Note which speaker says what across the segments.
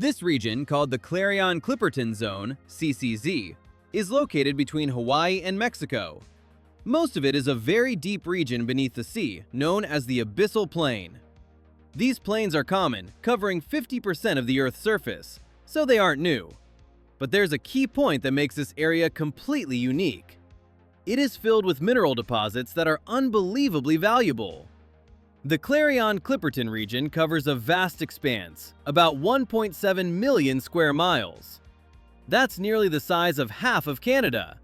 Speaker 1: This region, called the Clarion-Clipperton Zone, CCZ, is located between Hawaii and Mexico. Most of it is a very deep region beneath the sea, known as the abyssal plain. These plains are common, covering 50% of the Earth's surface, so they aren't new. But there's a key point that makes this area completely unique. It is filled with mineral deposits that are unbelievably valuable. The Clarion-Clipperton region covers a vast expanse, about 1.7 million square miles. That's nearly the size of half of Canada.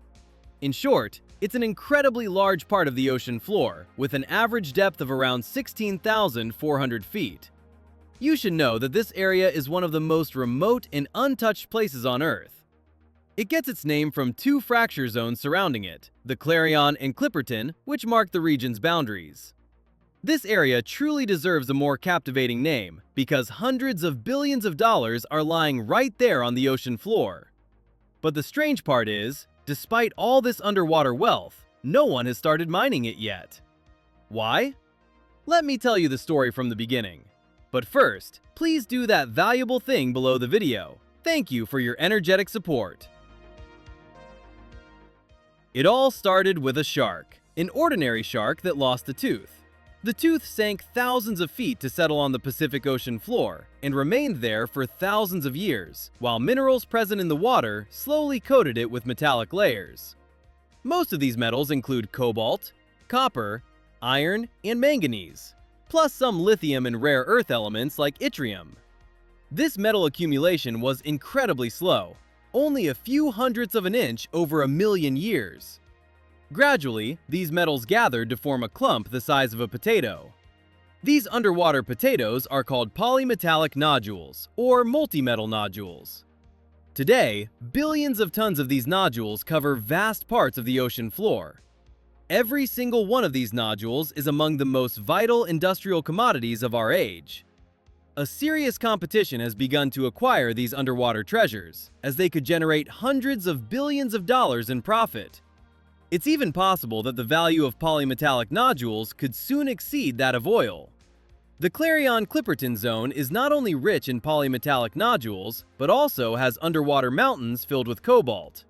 Speaker 1: In short, it's an incredibly large part of the ocean floor, with an average depth of around 16,400 feet. You should know that this area is one of the most remote and untouched places on Earth. It gets its name from two fracture zones surrounding it, the Clarion and Clipperton, which mark the region's boundaries. This area truly deserves a more captivating name because hundreds of billions of dollars are lying right there on the ocean floor. But the strange part is, despite all this underwater wealth, no one has started mining it yet. Why? Let me tell you the story from the beginning. But first, please do that valuable thing below the video. Thank you for your energetic support. It all started with a shark, an ordinary shark that lost a tooth. The tooth sank thousands of feet to settle on the Pacific Ocean floor and remained there for thousands of years, while minerals present in the water slowly coated it with metallic layers. Most of these metals include cobalt, copper, iron, and manganese, plus some lithium and rare earth elements like yttrium. This metal accumulation was incredibly slow, only a few hundredths of an inch over 1,000,000 years. Gradually, these metals gathered to form a clump the size of a potato. These underwater potatoes are called polymetallic nodules, or multi-metal nodules. Today, billions of tons of these nodules cover vast parts of the ocean floor. Every single one of these nodules is among the most vital industrial commodities of our age. A serious competition has begun to acquire these underwater treasures, as they could generate hundreds of billions of dollars in profit. It's even possible that the value of polymetallic nodules could soon exceed that of oil. The Clarion-Clipperton Zone is not only rich in polymetallic nodules, but also has underwater mountains filled with cobalt.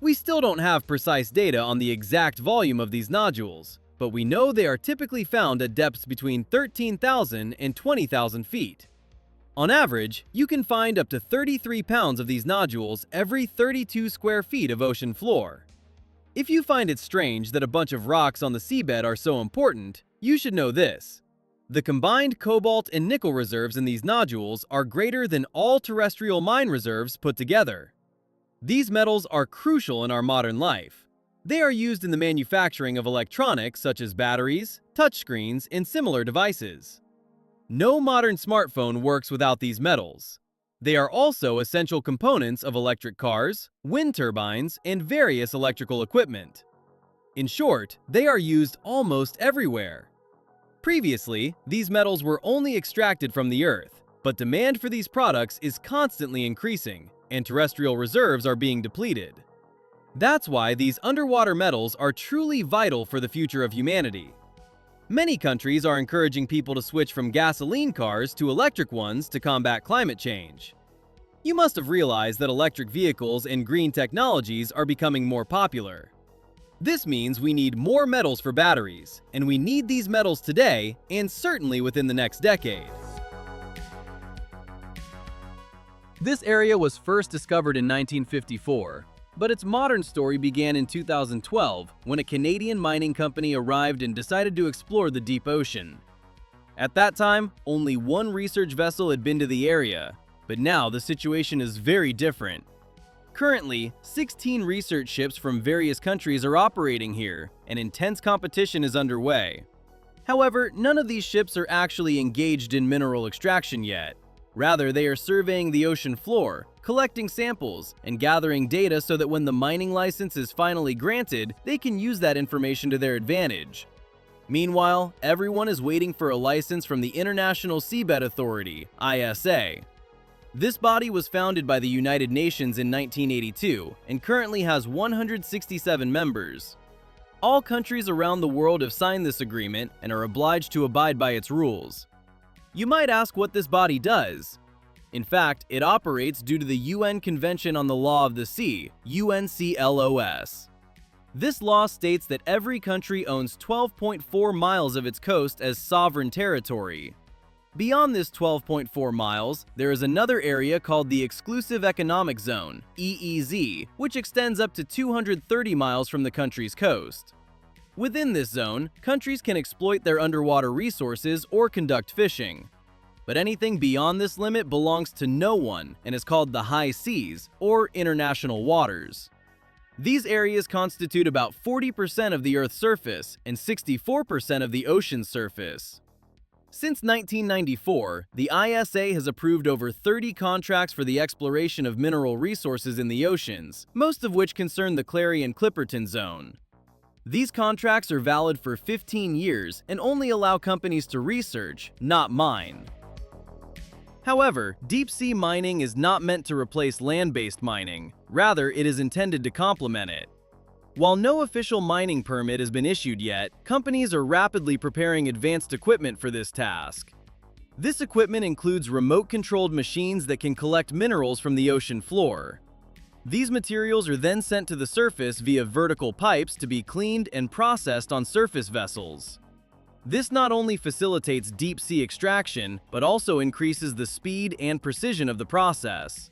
Speaker 1: We still don't have precise data on the exact volume of these nodules, but we know they are typically found at depths between 13,000 and 20,000 feet. On average, you can find up to 33 pounds of these nodules every 32 square feet of ocean floor. If you find it strange that a bunch of rocks on the seabed are so important, you should know this. The combined cobalt and nickel reserves in these nodules are greater than all terrestrial mine reserves put together. These metals are crucial in our modern life. They are used in the manufacturing of electronics such as batteries, touchscreens, and similar devices. No modern smartphone works without these metals. They are also essential components of electric cars, wind turbines, and various electrical equipment. In short, they are used almost everywhere. Previously, these metals were only extracted from the Earth, but demand for these products is constantly increasing, and terrestrial reserves are being depleted. That's why these underwater metals are truly vital for the future of humanity. Many countries are encouraging people to switch from gasoline cars to electric ones to combat climate change. You must have realized that electric vehicles and green technologies are becoming more popular. This means we need more metals for batteries, and we need these metals today and certainly within the next decade. This area was first discovered in 1954. But its modern story began in 2012 when a Canadian mining company arrived and decided to explore the deep ocean. At that time, only one research vessel had been to the area, but now the situation is very different. Currently, 16 research ships from various countries are operating here, and intense competition is underway. However, none of these ships are actually engaged in mineral extraction yet. Rather, they are surveying the ocean floor, collecting samples, and gathering data so that when the mining license is finally granted, they can use that information to their advantage. Meanwhile, everyone is waiting for a license from the International Seabed Authority, ISA. This body was founded by the United Nations in 1982 and currently has 167 members. All countries around the world have signed this agreement and are obliged to abide by its rules. You might ask what this body does. In fact, it operates due to the UN Convention on the Law of the Sea, UNCLOS. This law states that every country owns 12.4 miles of its coast as sovereign territory. Beyond this 12.4 miles, there is another area called the Exclusive Economic Zone, EEZ, which extends up to 230 miles from the country's coast. Within this zone, countries can exploit their underwater resources or conduct fishing. But anything beyond this limit belongs to no one and is called the high seas, or international waters. These areas constitute about 40% of the Earth's surface and 64% of the ocean's surface. Since 1994, the ISA has approved over 30 contracts for the exploration of mineral resources in the oceans, most of which concern the Clarion-Clipperton Zone. These contracts are valid for 15 years and only allow companies to research, not mine. However, deep-sea mining is not meant to replace land-based mining. Rather, it is intended to complement it. While no official mining permit has been issued yet, companies are rapidly preparing advanced equipment for this task. This equipment includes remote-controlled machines that can collect minerals from the ocean floor. These materials are then sent to the surface via vertical pipes to be cleaned and processed on surface vessels. This not only facilitates deep-sea extraction, but also increases the speed and precision of the process.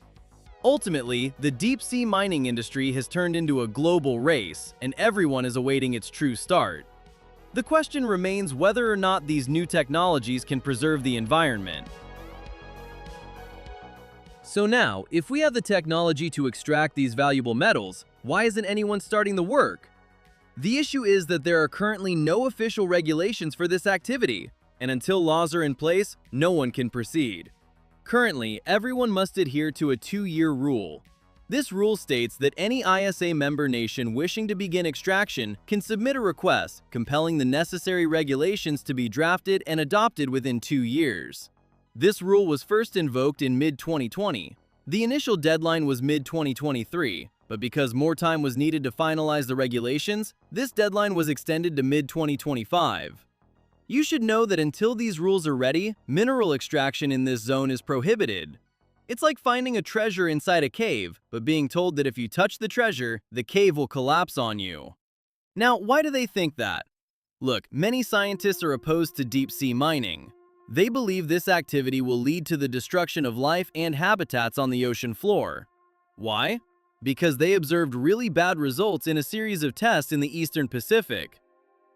Speaker 1: Ultimately, the deep-sea mining industry has turned into a global race, and everyone is awaiting its true start. The question remains whether or not these new technologies can preserve the environment. So now, if we have the technology to extract these valuable metals, why isn't anyone starting the work? The issue is that there are currently no official regulations for this activity, and until laws are in place, no one can proceed. Currently, everyone must adhere to a 2-year rule. This rule states that any ISA member nation wishing to begin extraction can submit a request, compelling the necessary regulations to be drafted and adopted within 2 years. This rule was first invoked in mid-2020. The initial deadline was mid-2023, but because more time was needed to finalize the regulations, this deadline was extended to mid-2025. You should know that until these rules are ready, mineral extraction in this zone is prohibited. It's like finding a treasure inside a cave, but being told that if you touch the treasure, the cave will collapse on you. Now, why do they think that? Look, many scientists are opposed to deep-sea mining. They believe this activity will lead to the destruction of life and habitats on the ocean floor. Why? Because they observed really bad results in a series of tests in the Eastern Pacific.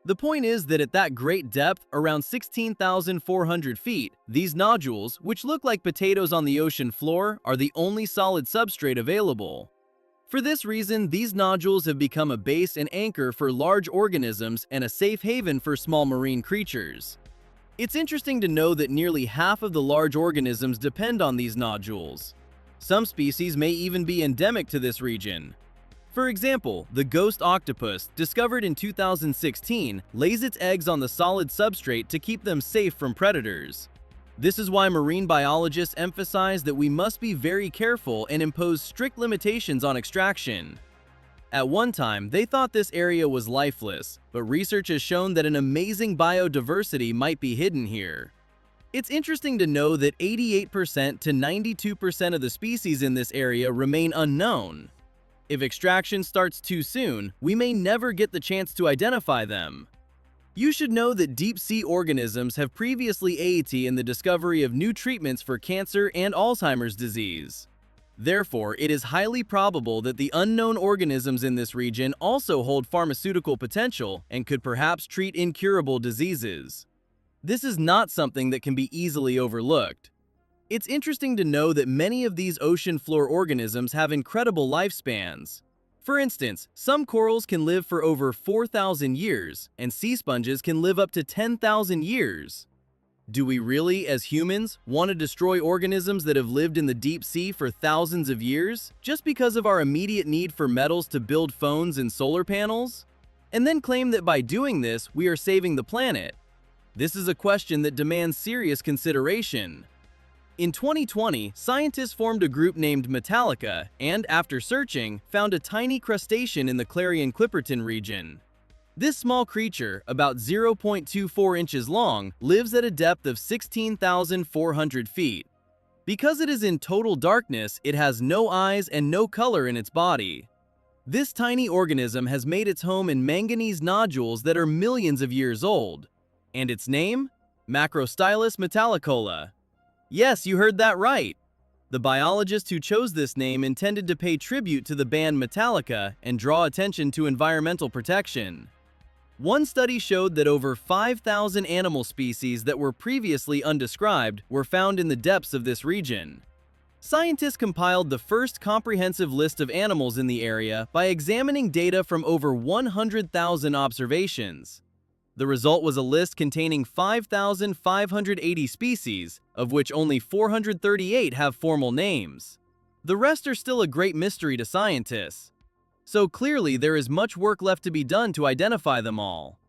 Speaker 1: The point is that at that great depth, around 16,400 feet, these nodules, which look like potatoes on the ocean floor, are the only solid substrate available. For this reason, these nodules have become a base and anchor for large organisms and a safe haven for small marine creatures. It's interesting to know that nearly half of the large organisms depend on these nodules. Some species may even be endemic to this region. For example, the ghost octopus, discovered in 2016, lays its eggs on the solid substrate to keep them safe from predators. This is why marine biologists emphasize that we must be very careful and impose strict limitations on extraction. At one time, they thought this area was lifeless, but research has shown that an amazing biodiversity might be hidden here. It's interesting to know that 88% to 92% of the species in this area remain unknown. If extraction starts too soon, we may never get the chance to identify them. You should know that deep-sea organisms have previously aided in the discovery of new treatments for cancer and Alzheimer's disease. Therefore, it is highly probable that the unknown organisms in this region also hold pharmaceutical potential and could perhaps treat incurable diseases. This is not something that can be easily overlooked. It's interesting to know that many of these ocean floor organisms have incredible lifespans. For instance, some corals can live for over 4,000 years, and sea sponges can live up to 10,000 years. Do we really, as humans, want to destroy organisms that have lived in the deep sea for thousands of years, just because of our immediate need for metals to build phones and solar panels? And then claim that by doing this, we are saving the planet? This is a question that demands serious consideration. In 2020, scientists formed a group named Metallica and, after searching, found a tiny crustacean in the Clarion-Clipperton region. This small creature, about 0.24 inches long, lives at a depth of 16,400 feet. Because it is in total darkness, it has no eyes and no color in its body. This tiny organism has made its home in manganese nodules that are millions of years old. And its name? Macrostylus metallicola. Yes, you heard that right. The biologist who chose this name intended to pay tribute to the band Metallica and draw attention to environmental protection. One study showed that over 5,000 animal species that were previously undescribed were found in the depths of this region. Scientists compiled the first comprehensive list of animals in the area by examining data from over 100,000 observations. The result was a list containing 5,580 species, of which only 438 have formal names. The rest are still a great mystery to scientists. So clearly there is much work left to be done to identify them all.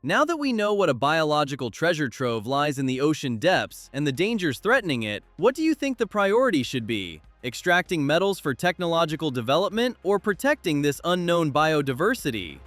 Speaker 1: Now that we know what a biological treasure trove lies in the ocean depths and the dangers threatening it, what do you think the priority should be? Extracting metals for technological development or protecting this unknown biodiversity?